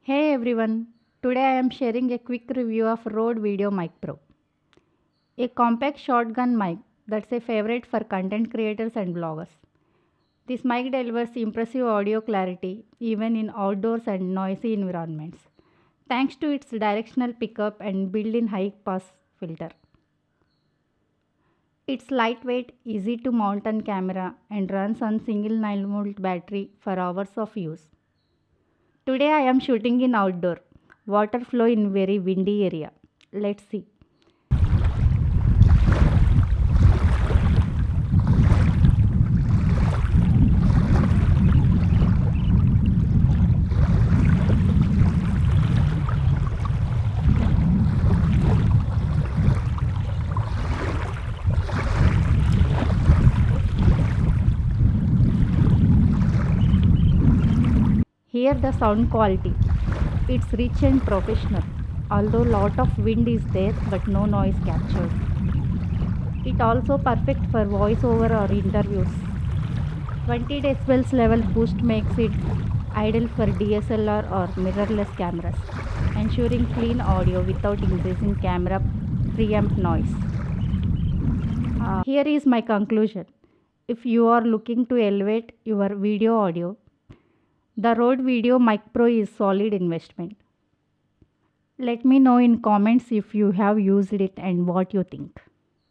Hey everyone, today I am sharing a quick review of Rode VideoMic Pro, a compact shotgun mic that's a favorite for content creators and bloggers. This mic delivers impressive audio clarity even in outdoors and noisy environments, thanks to its directional pickup and built-in high-pass filter. It's lightweight, easy to mount on camera, and runs on single 9-volt battery for hours of use. Today I am shooting in outdoor, water flow in very windy area. Let's see. Hear the sound quality. It's rich and professional, although lot of wind is there but no noise captured. It also perfect for voiceover or interviews. 20 decibels level boost makes it ideal for DSLR or mirrorless cameras, ensuring clean audio without increasing camera preamp noise. Here is my conclusion. If you are looking to elevate your video audio, the Rode VideoMic Pro is solid investment. Let me know in comments if you have used it and what you think.